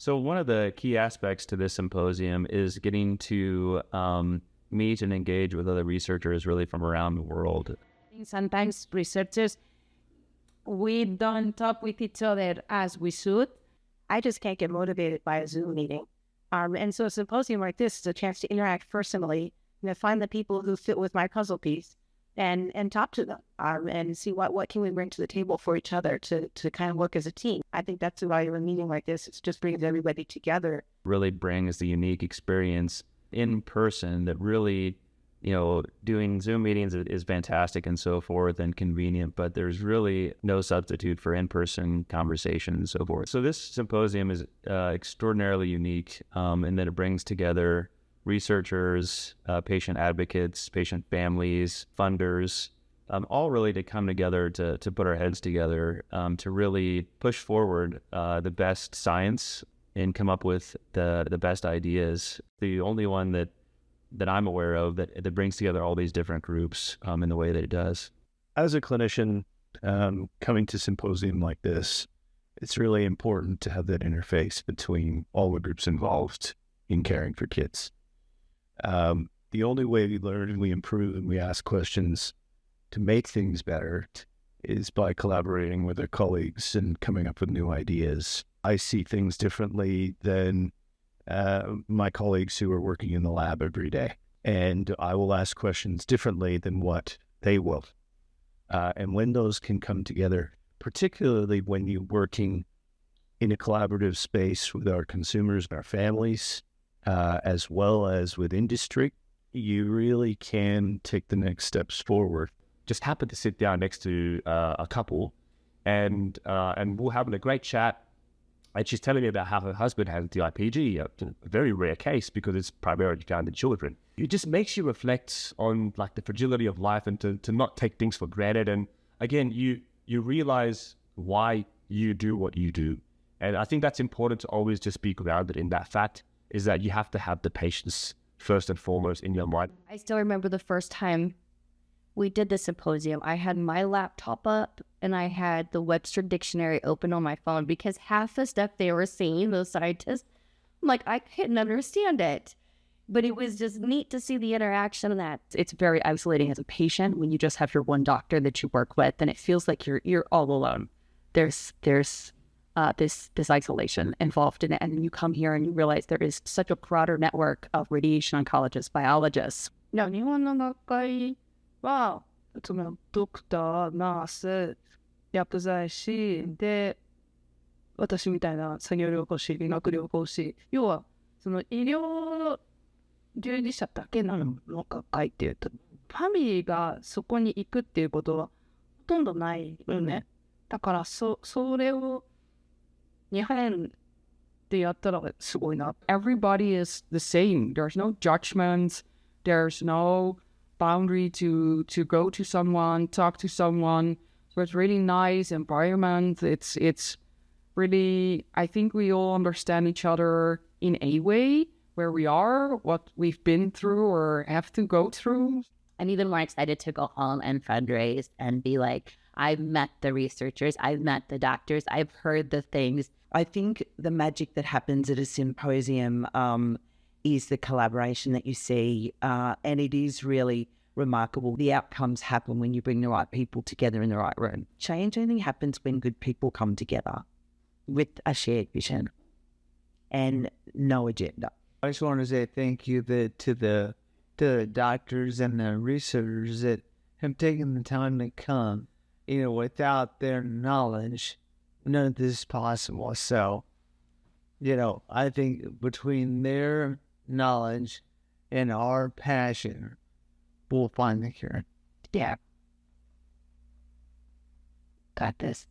So one of the key aspects to this symposium is getting to meet and engage with other researchers really from around the world. Sometimes researchers, we don't talk with each other as we should. I just can't get motivated by a Zoom meeting. And so a symposium like this is a chance to interact personally, find the people who fit with my puzzle piece and talk to them and see what can we bring to the table for each other to kind of work as a team. I think that's the value of a meeting like this. It just brings everybody together. Really brings the unique experience in person that really, doing Zoom meetings is fantastic and so forth and convenient, but there's really no substitute for in-person conversation and so forth. So this symposium is extraordinarily unique in that it brings together researchers, patient advocates, patient families, funders, all really to come together to put our heads together to really push forward the best science and come up with the best ideas. The only one that I'm aware of that brings together all these different groups in the way that it does. As a clinician coming to symposium like this, it's really important to have that interface between all the groups involved in caring for kids. The only way we learn and we improve and we ask questions to make things better is by collaborating with our colleagues and coming up with new ideas. I see things differently than my colleagues who are working in the lab every day, and I will ask questions differently than what they will. And when those can come together, particularly when you're working in a collaborative space with our consumers and our families, as well as with industry, you really can take the next steps forward. Just happened to sit down next to a couple, and we're having a great chat. And she's telling me about how her husband has DIPG, a very rare case because it's primarily found in children. It just makes you reflect on like the fragility of life and to not take things for granted. And again, you realize why you do what you do. And I think that's important to always just be grounded in that fact, is that you have to have the patience first and foremost in your mind. I still remember the first time we did the symposium. I had my laptop up and I had the Webster Dictionary open on my phone because half the stuff they were saying, those scientists, I'm like, I couldn't understand it. But it was just neat to see the interaction of that. It's very isolating as a patient when you just have your one doctor that you work with and it feels like you're all alone. There's this isolation involved in it. And then you come here and you realize there is such a broader network of radiation oncologists, biologists. No, 日本の学会はそのドクター、ナース、薬剤師で私みたいな作業療法士、理学療法士、要はその医療従事者だけなの学会っていうと、ファミリーがそこに行くっていうことはほとんどないよね。だからそれを日本でやったらすごいな。Everybody is the same. There's no judgments. There's no boundary to go to someone, talk to someone. So it's really nice environment. It's really, I think we all understand each other in a way where we are, what we've been through or have to go through. I'm even more excited to go home and fundraise and be like, I've met the researchers, I've met the doctors, I've heard the things. I think the magic that happens at a symposium is the collaboration that you see, and it is really remarkable. The outcomes happen when you bring the right people together in the right room. Change only happens when good people come together with a shared vision and no agenda. I just want to say thank you to the doctors and the researchers that have taken the time to come. Without their knowledge, none of this is possible. So, I think between their knowledge and our passion, we'll find the cure. Yeah. Got this.